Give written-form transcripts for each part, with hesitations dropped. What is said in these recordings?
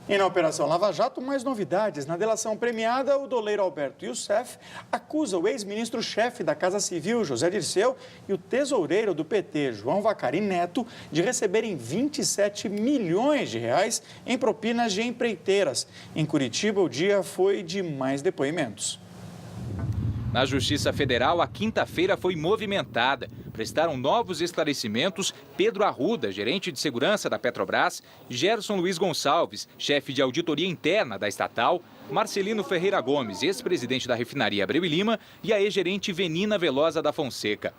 E na Operação Lava Jato, mais novidades. Na delação premiada, o doleiro Alberto Youssef acusa o ex-ministro-chefe da Casa Civil, José Dirceu, e o tesoureiro do PT, João Vacari Neto, de receberem 27 milhões de reais em propinas de empreiteiras. Em Curitiba, o dia foi de mais depoimentos. Na Justiça Federal, a quinta-feira foi movimentada. Prestaram novos esclarecimentos Pedro Arruda, gerente de segurança da Petrobras, Gerson Luiz Gonçalves, chefe de auditoria interna da estatal, Marcelino Ferreira Gomes, ex-presidente da refinaria Abreu e Lima, e a ex-gerente Venina Velosa da Fonseca.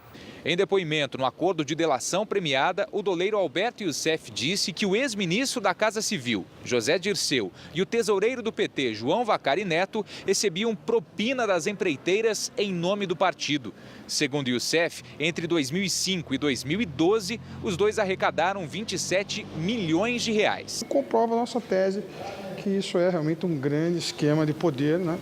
Em depoimento no acordo de delação premiada, o doleiro Alberto Youssef disse que o ex-ministro da Casa Civil, José Dirceu, e o tesoureiro do PT, João Vacari Neto, recebiam propina das empreiteiras em nome do partido. Segundo Youssef, entre 2005 e 2012, os dois arrecadaram 27 milhões de reais. Comprova a nossa tese que isso é realmente um grande esquema de poder, né,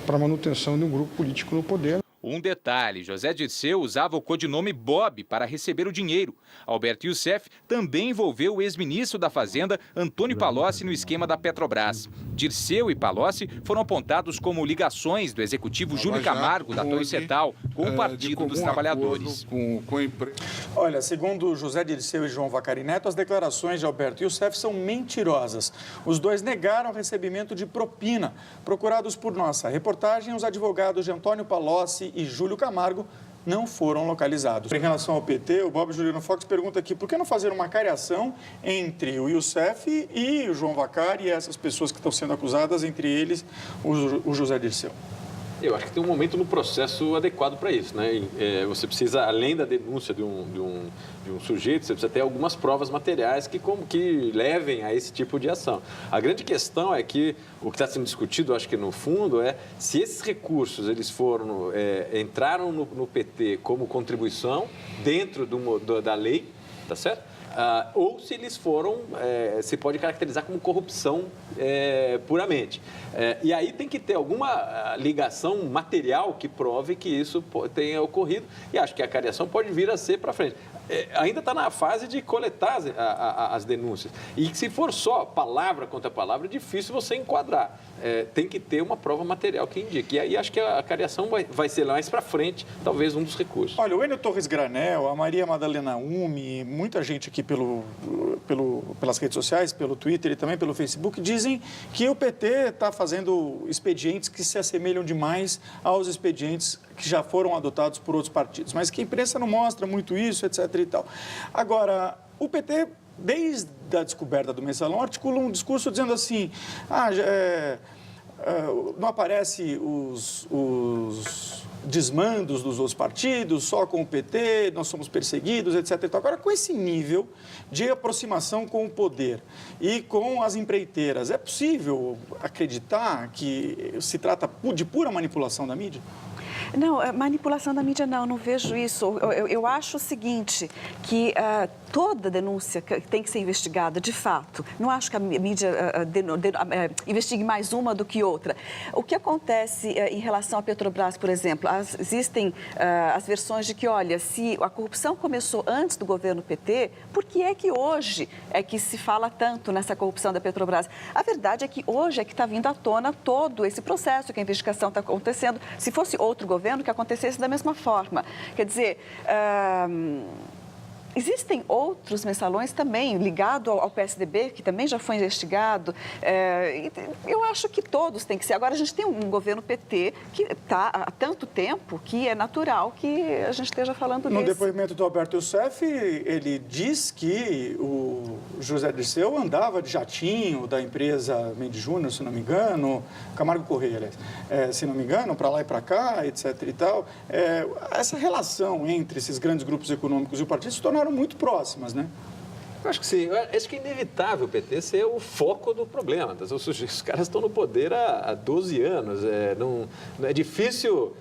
para a manutenção de um grupo político no poder. Um detalhe, José Dirceu usava o codinome Bob para receber o dinheiro. Alberto Youssef também envolveu o ex-ministro da Fazenda, Antônio Palocci, no esquema da Petrobras. Dirceu e Palocci foram apontados como ligações do executivo Júlio Camargo, da Torre Setal, com o Partido dos Trabalhadores. Olha, segundo José Dirceu e João Vacari Neto, as declarações de Alberto Youssef são mentirosas. Os dois negaram o recebimento de propina. Procurados por nossa reportagem, os advogados de Antônio Palocci e Júlio Camargo não foram localizados. Em relação ao PT, o Bob Juliano Fox pergunta aqui por que não fazer uma cariação entre o Youssef e o João Vacari e essas pessoas que estão sendo acusadas, entre eles o José Dirceu. Eu acho que tem um momento no processo adequado para isso, né? Você precisa, além da denúncia de um sujeito, você precisa ter algumas provas materiais que levem a esse tipo de ação. A grande questão é que o que está sendo discutido, acho que no fundo, é se esses recursos eles entraram no PT como contribuição dentro da lei, tá certo? Ou se eles se pode caracterizar como corrupção puramente. E aí tem que ter alguma ligação material que prove que isso tenha ocorrido, e acho que a cariação pode vir a ser para frente. Ainda está na fase de coletar as denúncias. E se for só palavra contra palavra, é difícil você enquadrar. Tem que ter uma prova material que indique. E aí acho que a cariação vai ser mais para frente, talvez um dos recursos. Olha, o Enio Torres Granel, a Maria Madalena Umi, muita gente aqui pelas redes sociais, pelo Twitter e também pelo Facebook, dizem que o PT está fazendo expedientes que se assemelham demais aos expedientes que já foram adotados por outros partidos, mas que a imprensa não mostra muito isso, etc. e tal. Agora, o PT, desde a descoberta do Mensalão, articula um discurso dizendo assim, não aparece os desmandos dos outros partidos, só com o PT, nós somos perseguidos, etc. e tal. Agora, com esse nível de aproximação com o poder e com as empreiteiras, é possível acreditar que se trata de pura manipulação da mídia? Não, manipulação da mídia não vejo isso. Eu acho o seguinte, que toda denúncia tem que ser investigada, de fato. Não acho que a mídia investigue mais uma do que outra. O que acontece em relação à Petrobras, por exemplo, existem as versões de que, olha, se a corrupção começou antes do governo PT, por que é que hoje é que se fala tanto nessa corrupção da Petrobras? A verdade é que hoje é que está vindo à tona todo esse processo, que a investigação está acontecendo. Se fosse outro governo, que acontecesse da mesma forma. Quer dizer, existem outros mensalões também ligados ao PSDB, que também já foi investigado. Eu acho que todos têm que ser. Agora, a gente tem um governo PT que está há tanto tempo que é natural que a gente esteja falando disso. No depoimento do Alberto Youssef, ele diz que o José Dirceu andava de jatinho da empresa Mendes Júnior, se não me engano, Camargo Correia, aliás, se não me engano, para lá e para cá, etc. e tal. Essa relação entre esses grandes grupos econômicos e o partido se tornaram muito próximas, né? Eu acho que sim. Acho que é inevitável o PT ser o foco do problema. Os caras estão no poder há 12 anos. Não é difícil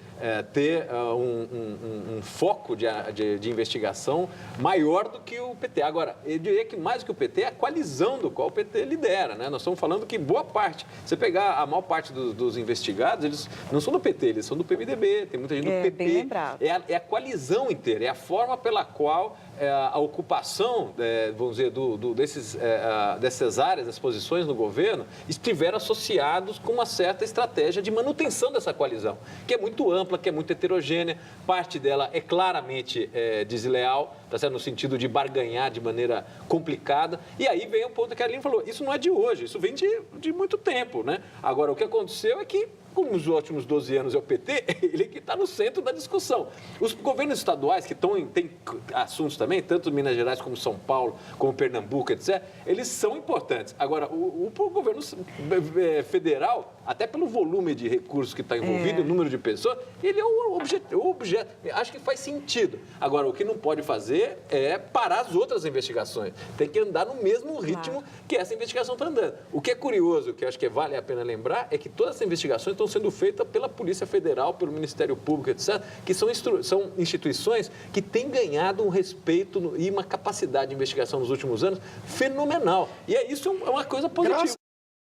ter um foco de investigação maior do que o PT. Agora, eu diria que mais do que o PT é a coalizão do qual o PT lidera, né? Nós estamos falando que boa parte, você pegar a maior parte dos investigados, eles não são do PT, eles são do PMDB, tem muita gente do PP. Bem lembrado. É a coalizão inteira, é a forma pela qual a ocupação, vamos dizer, dessas áreas, das posições no governo, estiveram associados com uma certa estratégia de manutenção dessa coalizão, que é muito ampla, que é muito heterogênea, parte dela é claramente desleal, tá certo? No sentido de barganhar de maneira complicada. E aí vem o ponto que a Aline falou, isso não é de hoje, isso vem de muito tempo, né? Agora, o que aconteceu é que, como nos últimos 12 anos é o PT, ele que está no centro da discussão. Os governos estaduais, que têm assuntos também, tanto Minas Gerais como São Paulo, como Pernambuco, etc., eles são importantes. Agora, o governo federal, até pelo volume de recursos que está envolvido, o número de pessoas, ele é o objeto. Acho que faz sentido. Agora, o que não pode fazer é parar as outras investigações. Tem que andar no mesmo ritmo que essa investigação está andando. O que é curioso, que eu acho que vale a pena lembrar, é que todas essas investigações estão sendo feitas pela Polícia Federal, pelo Ministério Público, etc., que são instituições que têm ganhado um respeito e uma capacidade de investigação nos últimos anos fenomenal. E isso é uma coisa positiva.